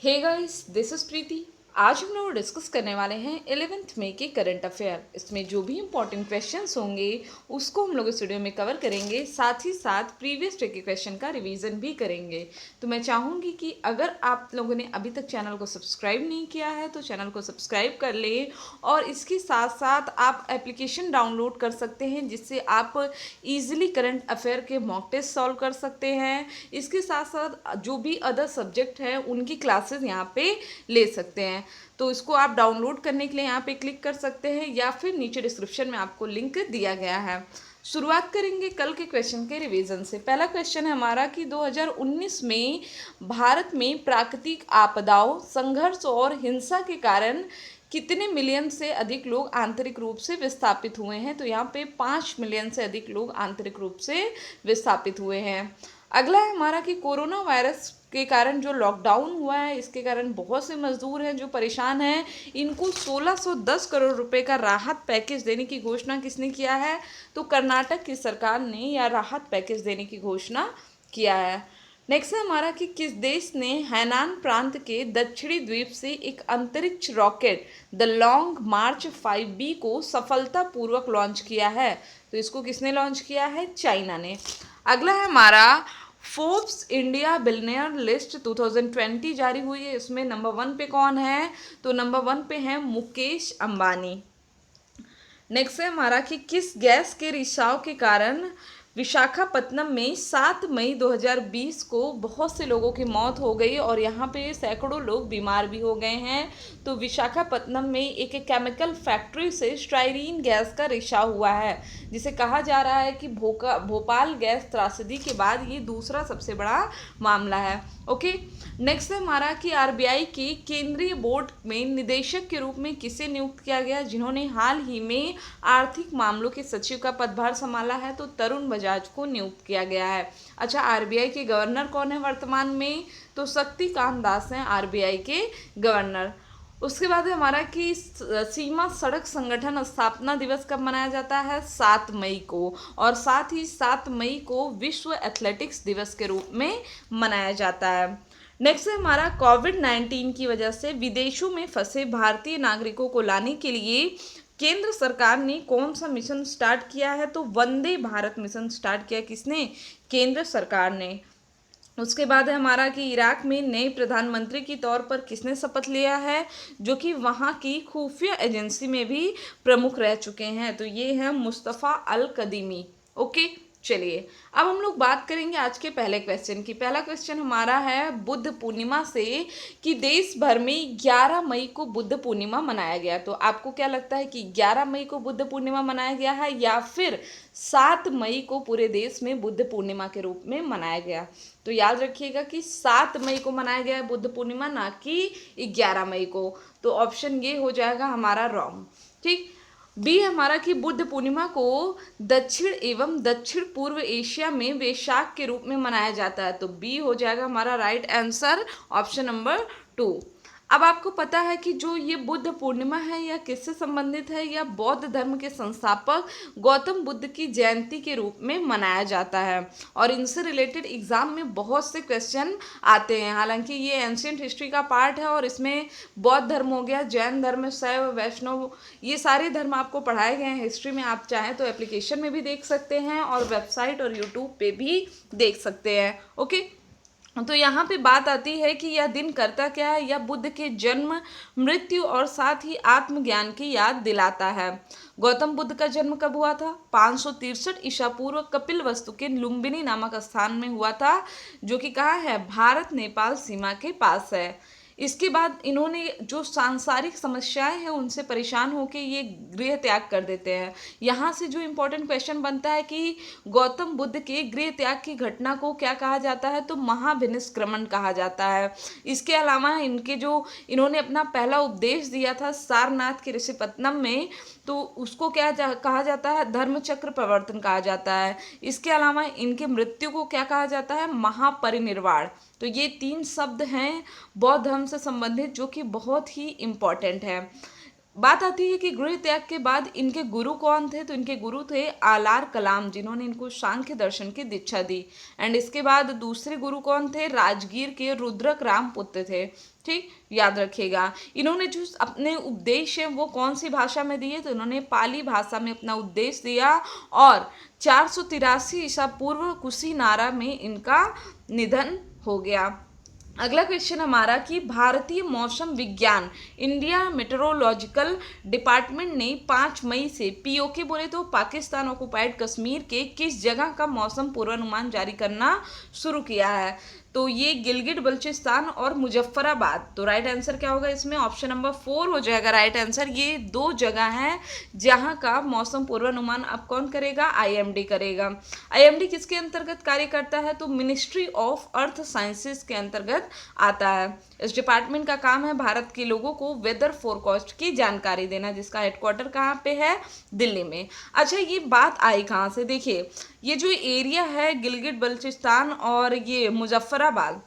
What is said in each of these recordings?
Hey guys, this is प्रीति। आज हम लोग डिस्कस करने वाले हैं 11th मई के करंट अफेयर। इसमें जो भी इंपॉर्टेंट क्वेश्चंस होंगे उसको हम लोग इस वीडियो में कवर करेंगे, साथ ही साथ प्रीवियस डे के क्वेश्चन का रिवीजन भी करेंगे। तो मैं चाहूँगी कि अगर आप लोगों ने अभी तक चैनल को सब्सक्राइब नहीं किया है तो चैनल को सब्सक्राइब कर ले, और इसके साथ साथ आप एप्लीकेशन डाउनलोड कर सकते हैं जिससे आप ईजिली करंट अफेयर के मॉक टेस्ट सॉल्व कर सकते हैं। इसके साथ साथ जो भी अदर सब्जेक्ट है उनकी क्लासेस यहाँ पे ले सकते हैं। तो इसको आप डाउनलोड करने के लिए यहाँ पे क्लिक कर सकते हैं या फिर नीचे डिस्क्रिप्शन में आपको लिंक दिया गया है। शुरुआत करेंगे कल के क्वेश्चन के रिवीजन से। पहला क्वेश्चन है हमारा कि 2019 में भारत में प्राकृतिक आपदाओं, संघर्ष और हिंसा के कारण कितने मिलियन से अधिक लोग आंतरिक रूप से विस्थापित हुए हैं। तो यहाँ पे 5 मिलियन से अधिक लोग आंतरिक रूप से विस्थापित हुए हैं। अगला है हमारा कि कोरोना वायरस के कारण जो लॉकडाउन हुआ है, इसके कारण बहुत से मजदूर हैं जो परेशान हैं। इनको 1610 करोड़ रुपए का राहत पैकेज देने की घोषणा किसने किया है? तो कर्नाटक की सरकार ने यह राहत पैकेज देने की घोषणा किया है। नेक्स्ट है हमारा कि किस देश ने हैनान प्रांत के दक्षिणी द्वीप से एक अंतरिक्ष rocket the long March 5B को सफलतापूर्वक लॉन्च किया है? तो इसको किसने लॉन्च किया है? चाइना ने। अगला है हमारा फोर्ब्स इंडिया बिलियनियर लिस्ट 2020 जारी हुई है। इसमें नंबर 1 पे कौन है? तो नंबर 1 पे है मुकेश अंबानी। नेक्स्ट है हमारा कि किस गैस के रिसाव के कारण विशाखापत्तनम में 7 मई 2020 को बहुत से लोगों की मौत हो गई और यहाँ पे सैकड़ों लोग बीमार भी हो गए हैं। तो विशाखापत्तनम में एक केमिकल फैक्ट्री से स्टाइरीन गैस का रिसाव हुआ है, जिसे कहा जा रहा है कि भोपाल गैस त्रासदी के बाद ये दूसरा सबसे बड़ा मामला है। ओके, नेक्स्ट है हमारा कि आरबीआई के केंद्रीय बोर्ड में निदेशक के रूप में किसे नियुक्त किया गया जिन्होंने हाल ही में आर्थिक मामलों के सचिव का पदभार संभाला है? तो तरुण बजाज को नियुक्त किया गया है। अच्छा, आरबीआई के गवर्नर कौन है वर्तमान में? तो शक्तिकांत दास हैं आरबीआई के गवर्नर। उसके बाद है हमारा कि सीमा सड़क संगठन स्थापना दिवस कब मनाया जाता है? 7 मई को। और साथ ही 7 मई को विश्व एथलेटिक्स दिवस के रूप में मनाया जाता है। नेक्स्ट है हमारा कोविड-19 की वजह से विदेशों में फंसे भारतीय नागरिकों को लाने के लिए केंद्र सरकार ने कौन सा मिशन स्टार्ट किया है? तो वंदे भारत मिशन स्टार्ट किया। किसने? केंद्र सरकार ने। उसके बाद है हमारा कि इराक में नए प्रधानमंत्री के तौर पर किसने शपथ लिया है, जो कि वहाँ की खुफिया एजेंसी में भी प्रमुख रह चुके हैं? तो ये है मुस्तफ़ा अल कदीमी। ओके, चलिए अब हम लोग बात करेंगे आज के पहले क्वेश्चन की। पहला क्वेश्चन हमारा है बुद्ध पूर्णिमा से कि देश भर में 11 मई को बुद्ध पूर्णिमा मनाया गया। तो आपको क्या लगता है कि 11 मई को बुद्ध पूर्णिमा मनाया गया है या फिर 7 मई को पूरे देश में बुद्ध पूर्णिमा के रूप में मनाया गया? तो याद रखिएगा कि 7 मई को मनाया गया है बुद्ध पूर्णिमा, ना कि 11 मई को। तो ऑप्शन ये हो जाएगा हमारा रॉन्ग। ठीक। बी हमारा कि बुद्ध पूर्णिमा को दक्षिण एवं दक्षिण पूर्व एशिया में वैशाख के रूप में मनाया जाता है। तो बी हो जाएगा हमारा राइट आंसर, ऑप्शन नंबर 2। अब आपको पता है कि जो ये बुद्ध पूर्णिमा है यह किससे संबंधित है? यह बौद्ध धर्म के संस्थापक गौतम बुद्ध की जयंती के रूप में मनाया जाता है और इनसे रिलेटेड एग्जाम में बहुत से क्वेश्चन आते हैं। हालांकि ये एंशियंट हिस्ट्री का पार्ट है और इसमें बौद्ध धर्म हो गया, जैन धर्म, शैव, वैष्णव, ये सारे धर्म आपको पढ़ाए गए हैं हिस्ट्री में। आप चाहें तो एप्लीकेशन में भी देख सकते हैं और वेबसाइट और यूट्यूब पे भी देख सकते हैं। ओके, तो यहाँ पे बात आती है कि यह दिन करता क्या है? यह बुद्ध के जन्म, मृत्यु और साथ ही आत्मज्ञान की याद दिलाता है। गौतम बुद्ध का जन्म कब हुआ था? 563 ईसा पूर्व कपिलवस्तु के लुम्बिनी नामक स्थान में हुआ था, जो कि कहाँ है? भारत नेपाल सीमा के पास है। इसके बाद इन्होंने जो सांसारिक समस्याएं हैं उनसे परेशान होकर ये गृह त्याग कर देते हैं। यहाँ से जो इम्पोर्टेंट क्वेश्चन बनता है कि गौतम बुद्ध के गृह त्याग की घटना को क्या कहा जाता है? तो महाभिनिष्क्रमण कहा जाता है। इसके अलावा इनके जो इन्होंने अपना पहला उपदेश दिया था सारनाथ के ऋषिपत्तनम में, तो उसको क्या कहा जाता है? धर्मचक्र प्रवर्तन कहा जाता है। इसके अलावा इनके मृत्यु को क्या कहा जाता है? महापरिनिर्वाण। तो ये 3 शब्द हैं बौद्ध धर्म से संबंधित जो कि बहुत ही इम्पोर्टेंट है। बात आती है कि गृह त्याग के बाद इनके गुरु कौन थे, तो इनके गुरु थे आलार कलाम, जिन्होंने इनको सांख्य दर्शन की दीक्षा दी। एंड इसके बाद दूसरे गुरु कौन थे, राजगीर के रुद्रक राम पुत्र थे। ठीक, याद रखिएगा। इन्होंने जो अपने उपदेश है वो कौन सी भाषा में दिए, तो इन्होंने पाली भाषा में अपना उपदेश दिया। और 483 ईसा पूर्व कुशीनारा में इनका निधन हो गया। अगला क्वेश्चन हमारा कि भारतीय मौसम विज्ञान इंडिया मेट्रोलॉजिकल डिपार्टमेंट ने 5 मई से पीओके बोले तो पाकिस्तान ऑक्युपाइड कश्मीर के किस जगह का मौसम पूर्वानुमान जारी करना शुरू किया है, तो ये गिलगिट बल्चिस्तान और मुजफ्फराबाद। तो राइट आंसर क्या होगा इसमें, ऑप्शन नंबर 4 हो जाएगा राइट आंसर। ये 2 जगह हैं जहां का मौसम पूर्वानुमान अब कौन करेगा, आईएमडी करेगा। आईएमडी किसके अंतर्गत कार्य करता है, तो मिनिस्ट्री ऑफ अर्थ साइंसेस के अंतर्गत आता है। इस डिपार्टमेंट का काम है भारत के लोगों को वेदर फोरकास्ट की जानकारी देना, जिसका हेडक्वार्टर कहाँ पे है, दिल्ली में। अच्छा, ये बात आई कहाँ से, देखिए ये जो एरिया है गिलगिट बल्चिस्तान और ये मुजफ्फराबाद,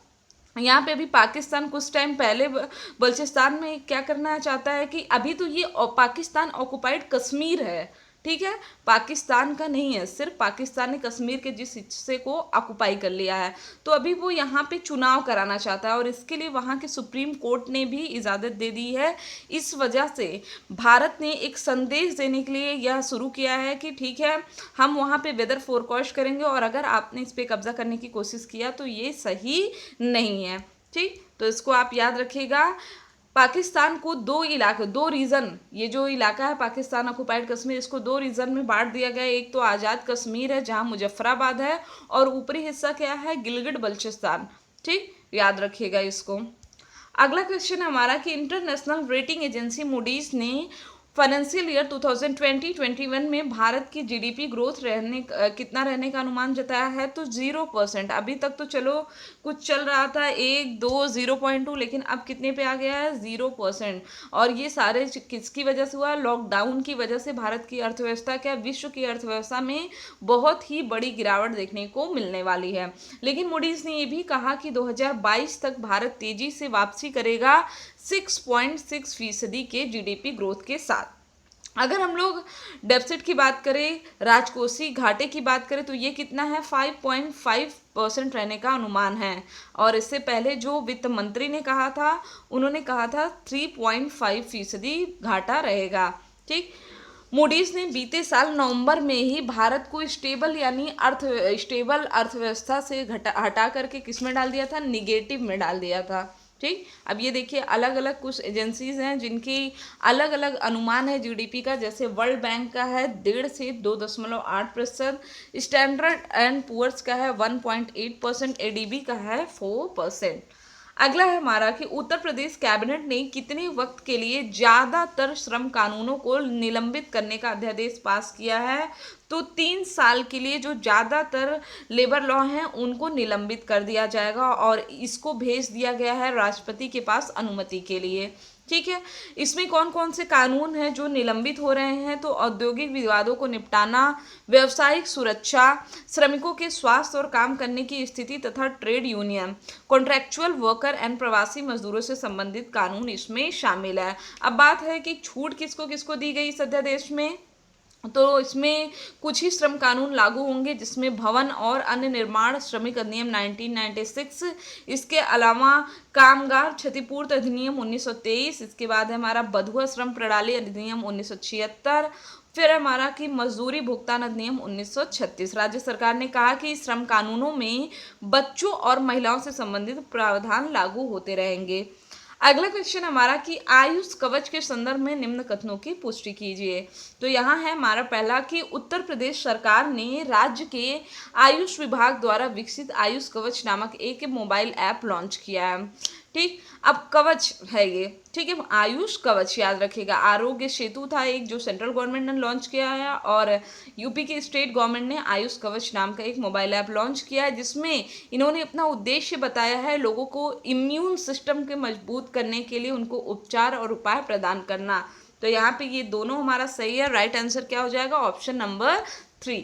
यहाँ पे अभी पाकिस्तान कुछ टाइम पहले बल्चिस्तान में क्या करना चाहता है कि अभी तो ये पाकिस्तान ऑक्युपाइड कश्मीर है, ठीक है, पाकिस्तान का नहीं है, सिर्फ पाकिस्तान ने कश्मीर के जिस हिस्से को ऑक्युपाई कर लिया है। तो अभी वो यहाँ पे चुनाव कराना चाहता है और इसके लिए वहाँ के सुप्रीम कोर्ट ने भी इजाज़त दे दी है। इस वजह से भारत ने एक संदेश देने के लिए यह शुरू किया है कि ठीक है, हम वहाँ पे वेदर फोरकास्ट करेंगे और अगर आपने इस पर कब्जा करने की कोशिश किया तो ये सही नहीं है। ठीक, तो इसको आप याद रखिएगा। पाकिस्तान को 2 इलाके, 2 रीजन, ये जो इलाका है पाकिस्तान ऑक्युपाइड कश्मीर, इसको 2 रीजन में बांट दिया गया है। एक तो आज़ाद कश्मीर है जहां मुजफ्फराबाद है, और ऊपरी हिस्सा क्या है, गिलगिट बल्चिस्तान। ठीक, याद रखिएगा इसको। अगला क्वेश्चन हमारा कि इंटरनेशनल रेटिंग एजेंसी मूडीज ने फाइनेंशियल ईयर 2020-21 में भारत की जीडीपी ग्रोथ कितना रहने का अनुमान जताया है, तो 0%। अभी तक तो चलो कुछ चल रहा था 1, 2, 0.2, लेकिन अब कितने पे आ गया है, 0%। और ये सारे किसकी वजह से हुआ, लॉकडाउन की वजह से भारत की अर्थव्यवस्था क्या, विश्व की अर्थव्यवस्था में बहुत ही बड़ी गिरावट देखने को मिलने वाली है। लेकिन मूडीज ने ये भी कहा कि 2022 तक भारत तेजी से वापसी करेगा 6.6% के जीडीपी ग्रोथ के साथ। अगर हम लोग डेफिसिट की बात करें, राजकोषीय घाटे की बात करें, तो ये कितना है, 5.5% रहने का अनुमान है। और इससे पहले जो वित्त मंत्री ने कहा था, उन्होंने कहा था 3.5% घाटा रहेगा। ठीक, मूडीज ने बीते साल नवंबर में ही भारत को स्टेबल यानी स्टेबल अर्थव्यवस्था से हटा करके किस में डाल दिया था, निगेटिव में डाल दिया था। ठीक, अब ये देखिए अलग अलग कुछ एजेंसीज हैं जिनकी अलग अलग अनुमान है जीडीपी का, जैसे वर्ल्ड बैंक का है 1.5 से 2.8%, स्टैंडर्ड एंड पुअर्स का है 1.8%, एडीबी का है 4%। अगला है हमारा कि उत्तर प्रदेश कैबिनेट ने कितने वक्त के लिए ज़्यादातर श्रम कानूनों को निलंबित करने का अध्यादेश पास किया है, तो 3 साल के लिए जो ज़्यादातर लेबर लॉ हैं उनको निलंबित कर दिया जाएगा और इसको भेज दिया गया है राष्ट्रपति के पास अनुमति के लिए। ठीक है, इसमें कौन कौन से कानून हैं जो निलंबित हो रहे हैं, तो औद्योगिक विवादों को निपटाना, व्यावसायिक सुरक्षा, श्रमिकों के स्वास्थ्य और काम करने की स्थिति तथा trade union, contractual worker and प्रवासी मजदूरों से संबंधित कानून इसमें शामिल है। अब बात है कि छूट किसको किसको दी गई इस अध्यादेश में, तो इसमें कुछ ही श्रम कानून लागू होंगे जिसमें भवन और अन्य निर्माण श्रमिक अधिनियम 1996, इसके अलावा कामगार क्षतिपूर्ति अधिनियम 1923, इसके बाद है हमारा बंधुआ श्रम प्रणाली अधिनियम 1976, फिर हमारा कि मजदूरी भुगतान अधिनियम 1936। राज्य सरकार ने कहा कि श्रम कानूनों में बच्चों और महिलाओं से संबंधित प्रावधान लागू होते रहेंगे। अगला क्वेश्चन हमारा कि आयुष कवच के संदर्भ में निम्न कथनों की पुष्टि कीजिए। तो यहाँ है हमारा पहला कि उत्तर प्रदेश सरकार ने राज्य के आयुष विभाग द्वारा विकसित आयुष कवच नामक एक मोबाइल ऐप लॉन्च किया है। ठीक, अब कवच है ये, ठीक है, आयुष कवच याद रखिएगा। आरोग्य सेतु था एक जो सेंट्रल गवर्नमेंट ने लॉन्च किया है, और यूपी के स्टेट गवर्नमेंट ने आयुष कवच नाम का एक मोबाइल ऐप लॉन्च किया है, जिसमें इन्होंने अपना उद्देश्य बताया है लोगों को इम्यून सिस्टम के मजबूत करने के लिए उनको उपचार और उपाय प्रदान करना। तो यहाँ पे ये दोनों हमारा सही है, राइट आंसर क्या हो जाएगा, ऑप्शन नंबर 3।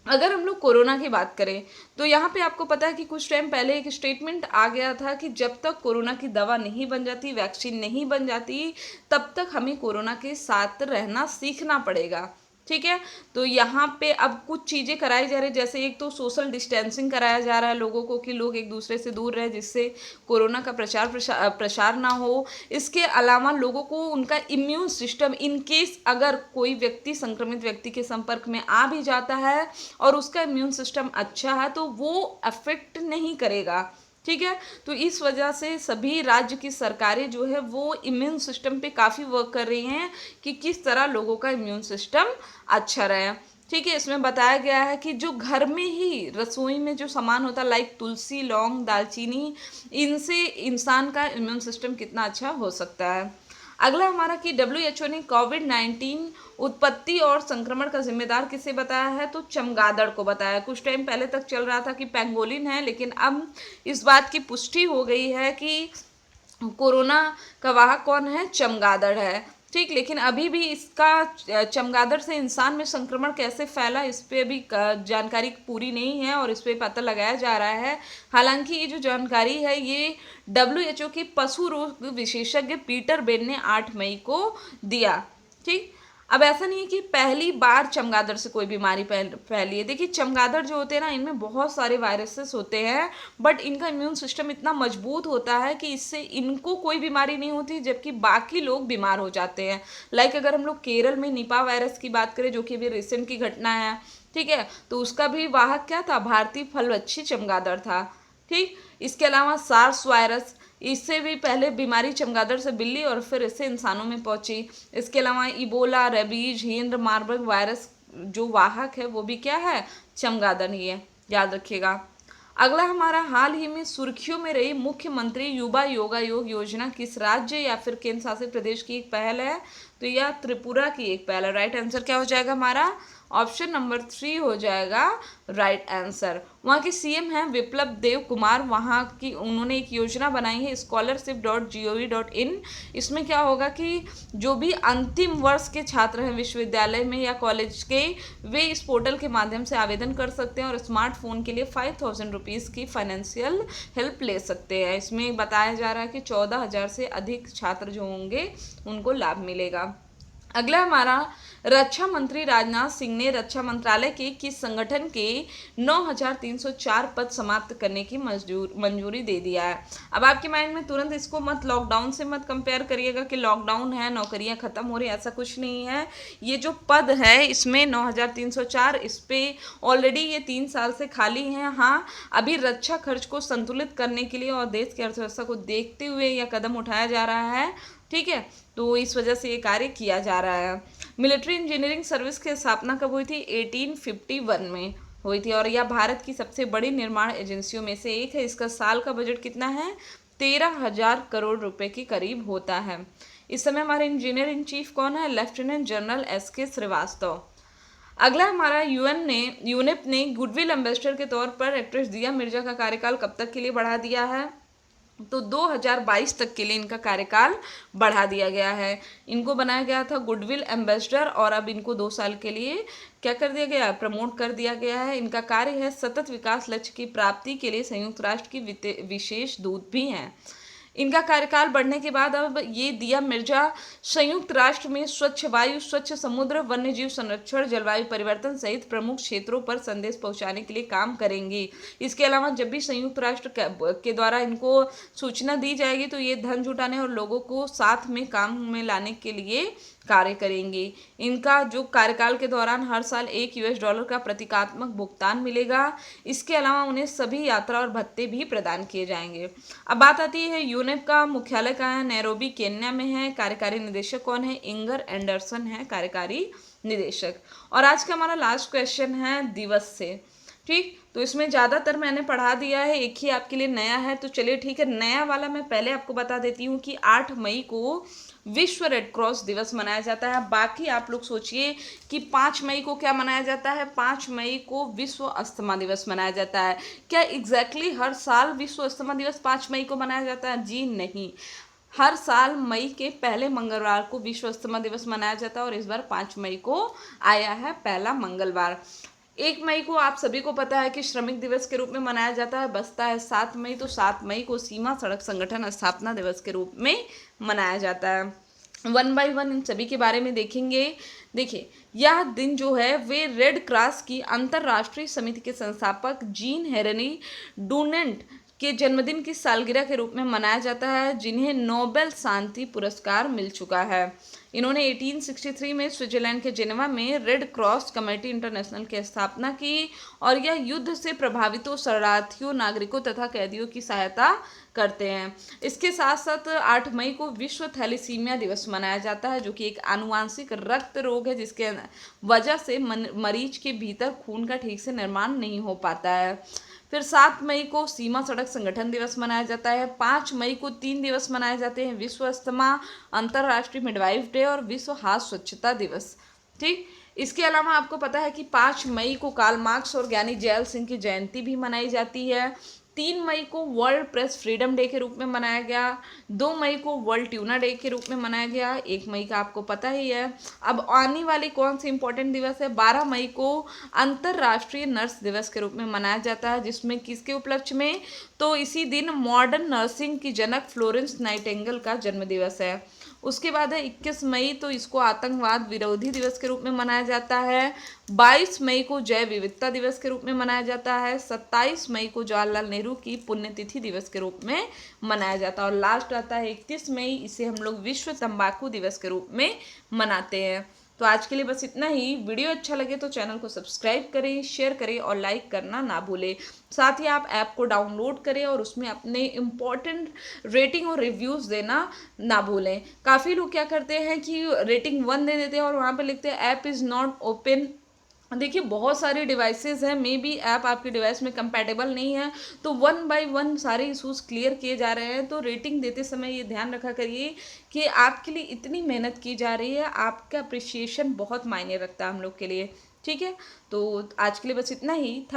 अगर हम लोग कोरोना की बात करें तो यहाँ पे आपको पता है कि कुछ टाइम पहले एक स्टेटमेंट आ गया था कि जब तक कोरोना की दवा नहीं बन जाती, वैक्सीन नहीं बन जाती, तब तक हमें कोरोना के साथ रहना सीखना पड़ेगा। ठीक है, तो यहाँ पे अब कुछ चीज़ें कराई जा रही है, जैसे एक तो सोशल डिस्टेंसिंग कराया जा रहा है लोगों को कि लोग एक दूसरे से दूर रहे, जिससे कोरोना का प्रसार ना हो। इसके अलावा लोगों को उनका इम्यून सिस्टम, इन केस अगर कोई व्यक्ति संक्रमित व्यक्ति के संपर्क में आ भी जाता है और उसका इम्यून सिस्टम अच्छा है तो वो अफेक्ट नहीं करेगा। ठीक है, तो इस वजह से सभी राज्य की सरकारें जो है वो इम्यून सिस्टम पे काफ़ी वर्क कर रही हैं कि किस तरह लोगों का इम्यून सिस्टम अच्छा रहे। ठीक है, इसमें बताया गया है कि जो घर में ही रसोई में जो सामान होता है लाइक तुलसी, लौंग, दालचीनी, इनसे इंसान का इम्यून सिस्टम कितना अच्छा हो सकता है। अगला हमारा कि WHO ने कोविड-19 उत्पत्ति और संक्रमण का जिम्मेदार किसे बताया है, तो चमगादड़ को बताया। कुछ टाइम पहले तक चल रहा था कि पेंगोलिन है, लेकिन अब इस बात की पुष्टि हो गई है कि कोरोना का वाहक कौन है, चमगादड़ है। ठीक, लेकिन अभी भी इसका चमगादड़ से इंसान में संक्रमण कैसे फैला इस पे अभी जानकारी पूरी नहीं है और इस पे पता लगाया जा रहा है। हालांकि ये जो जानकारी है ये WHO के पशु रोग विशेषज्ञ पीटर बेन ने 8 मई को दिया। ठीक, अब ऐसा नहीं है कि पहली बार चमगादड़ से कोई बीमारी फैली है। देखिए, चमगादड़ जो होते हैं ना, इनमें बहुत सारे वायरसेस होते हैं, बट इनका इम्यून सिस्टम इतना मजबूत होता है कि इससे इनको कोई बीमारी नहीं होती, जबकि बाकी लोग बीमार हो जाते हैं। लाइक अगर हम लोग केरल में निपा वायरस की बात करें, जो कि अभी रिसेंट की घटना है, ठीक है, तो उसका भी वाहक क्या था, भारतीय फलवच्छी चमगादड़ था। ठीक, इसके अलावा सार्स वायरस, इससे भी पहले बीमारी चमगादड़ से बिल्ली और फिर इससे इंसानों में पहुंची। इसके अलावा Ebola, rabies, Hind, Marburg virus जो वाहक है वो भी क्या है, चमगादड़ ही है, याद रखिएगा। अगला हमारा, हाल ही में सुर्खियों में रही मुख्यमंत्री युवा योगायोग योजना किस राज्य या फिर केंद्र शासित प्रदेश की एक पहल है, तो यह त्रिपुरा की एक पहल है। राइट आंसर क्या हो जाएगा हमारा, ऑप्शन नंबर 3 हो जाएगा राइट आंसर। वहाँ के सीएम हैं विप्लव देव कुमार, वहाँ की उन्होंने एक योजना बनाई है scholarship.gov.in। इसमें क्या होगा कि जो भी अंतिम वर्ष के छात्र हैं विश्वविद्यालय में या कॉलेज के, वे इस पोर्टल के माध्यम से आवेदन कर सकते हैं और स्मार्टफोन के लिए 5000 रुपीज़ की फाइनेंशियल हेल्प ले सकते हैं। इसमें बताया जा रहा है कि 14,000 से अधिक छात्र जो होंगे उनको लाभ मिलेगा। अगला हमारा, रक्षा मंत्री राजनाथ सिंह ने रक्षा मंत्रालय के किस संगठन के 9,304 पद समाप्त करने की मंजूरी दे दिया है। अब आपके माइंड में तुरंत इसको मत लॉकडाउन से मत कंपेयर करिएगा कि लॉकडाउन है नौकरियां खत्म हो रही, ऐसा कुछ नहीं है। ये जो पद है इसमें 9,304, इस पे ऑलरेडी ये 3 साल से खाली हैं। हाँ, अभी रक्षा खर्च को संतुलित करने के लिए और देश की अर्थव्यवस्था को देखते हुए यह कदम उठाया जा रहा है। ठीक है, तो इस वजह से ये कार्य किया जा रहा है। मिलिट्री इंजीनियरिंग सर्विस की स्थापना कब हुई थी, 1851 में हुई थी और यह भारत की सबसे बड़ी निर्माण एजेंसियों में से एक है। इसका साल का बजट कितना है, 13,000 करोड़ रुपए के करीब होता है। इस समय हमारे इंजीनियर इन चीफ कौन है, लेफ्टिनेंट जनरल SK श्रीवास्तव। अगला हमारा, यूनिप ने गुडविल एम्बेसडर के तौर पर एक्ट्रेस दिया मिर्जा का कार्यकाल कब तक के लिए बढ़ा दिया है, तो 2022 तक के लिए इनका कार्यकाल बढ़ा दिया गया है। इनको बनाया गया था गुडविल एम्बेसडर और अब इनको 2 साल के लिए क्या कर दिया गया, प्रमोट कर दिया गया है। इनका कार्य है सतत विकास लक्ष्य की प्राप्ति के लिए संयुक्त राष्ट्र की विशेष दूत भी हैं। इनका कार्यकाल बढ़ने के बाद अब ये दिया मिर्जा संयुक्त राष्ट्र में स्वच्छ वायु, स्वच्छ समुद्र, वन्यजीव संरक्षण, जलवायु परिवर्तन सहित प्रमुख क्षेत्रों पर संदेश पहुंचाने के लिए काम करेंगी। इसके अलावा जब भी संयुक्त राष्ट्र के द्वारा इनको सूचना दी जाएगी तो ये धन जुटाने और लोगों को साथ में काम में लाने के लिए कार्य करेंगे। इनका जो कार्यकाल के दौरान हर साल $1 का प्रतीकात्मक भुगतान मिलेगा। इसके अलावा उन्हें सभी यात्रा और भत्ते भी प्रदान किए जाएंगे। अब बात आती है यूनेप का मुख्यालय कहाँ है, नैरोबी केन्या में है। कार्यकारी निदेशक कौन है, इंगर एंडरसन है कार्यकारी निदेशक। और आज का हमारा लास्ट क्वेश्चन है दिवस से। ठीक, तो इसमें ज़्यादातर मैंने पढ़ा दिया है, एक ही आपके लिए नया है, तो चलिए ठीक है, नया वाला मैं पहले आपको बता देती हूँ कि 8 मई को विश्व रेड क्रॉस दिवस मनाया जाता है। बाकी आप लोग सोचिए कि 5 मई को क्या मनाया जाता है, 5 मई को विश्व अस्थमा दिवस मनाया जाता है। क्या एग्जैक्टली हर साल विश्व अस्थमा दिवस 5 मई को मनाया जाता है, जी नहीं, हर साल मई के पहले मंगलवार को विश्व अस्थमा दिवस मनाया जाता है और इस बार 5 मई को आया है पहला मंगलवार। 1 मई को आप सभी को पता है कि श्रमिक दिवस के रूप में मनाया जाता है। बचता है 7 मई, तो 7 मई को सीमा सड़क संगठन स्थापना दिवस के रूप में मनाया जाता है। 1 बाय 1 इन सभी के बारे में देखेंगे। देखिए, यह दिन जो है वे रेड क्रॉस की अंतर्राष्ट्रीय समिति के संस्थापक जीन हेनरी डुनेंट के जन्मदिन की सालगिरह के रूप में मनाया जाता है, जिन्हें नोबेल शांति पुरस्कार मिल चुका है। इन्होंने 1863 में स्विट्जरलैंड के जेनेवा में रेड क्रॉस कमेटी इंटरनेशनल की स्थापना की और यह युद्ध से प्रभावितों, शरणार्थियों, नागरिकों तथा कैदियों की सहायता करते हैं। इसके साथ साथ 8 मई को विश्व थैलेसीमिया दिवस मनाया जाता है, जो कि एक आनुवांशिक रक्त रोग है जिसके वजह से मरीज के भीतर खून का ठीक से निर्माण नहीं हो पाता है। फिर 7 मई को सीमा सड़क संगठन दिवस मनाया जाता है। 5 मई को 3 दिवस मनाए जाते हैं, विश्व अस्थमा, अंतर्राष्ट्रीय मिडवाइफ डे और विश्व हाथ स्वच्छता दिवस। ठीक, इसके अलावा आपको पता है कि 5 मई को कार्ल मार्क्स और ज्ञानी जैल सिंह की जयंती भी मनाई जाती है। 3 मई को वर्ल्ड प्रेस फ्रीडम डे के रूप में मनाया गया। 2 मई को वर्ल्ड ट्यूना डे के रूप में मनाया गया। 1 मई का आपको पता ही है। अब आने वाली कौन सी इंपॉर्टेंट दिवस है? 12 मई को अंतर्राष्ट्रीय नर्स दिवस के रूप में मनाया जाता है, जिसमें किसके उपलक्ष्य में? तो इसी दिन मॉडर्न नर्सिंग की जनक फ्लोरेंस नाइटिंगेल का जन्म दिवस है। उसके बाद है 21 मई, तो इसको आतंकवाद विरोधी दिवस के रूप में मनाया जाता है। 22 मई को जैव विविधता दिवस के रूप में मनाया जाता है। 27 मई को जवाहरलाल नेहरू की पुण्यतिथि दिवस के रूप में मनाया जाता है। और लास्ट आता है 31 मई, इसे हम लोग विश्व तंबाकू दिवस के रूप में मनाते हैं। तो आज के लिए बस इतना ही। वीडियो अच्छा लगे तो चैनल को सब्सक्राइब करें, शेयर करें और लाइक करना ना भूलें। साथ ही आप ऐप को डाउनलोड करें और उसमें अपने इम्पोर्टेंट रेटिंग और रिव्यूज़ देना ना भूलें। काफ़ी लोग क्या करते हैं कि रेटिंग 1 दे देते हैं और वहाँ पे लिखते हैं ऐप इज़ नॉट ओपन। देखिए, बहुत सारे डिवाइसेस हैं, मे बी ऐप आपके डिवाइस में कंपैटिबल नहीं है, तो 1 बाय 1 सारे इशूज़ क्लियर किए जा रहे हैं। तो रेटिंग देते समय ये ध्यान रखा करिए कि आपके लिए इतनी मेहनत की जा रही है, आपका अप्रिसिएशन बहुत मायने रखता है हम लोग के लिए। ठीक है, तो आज के लिए बस इतना ही था।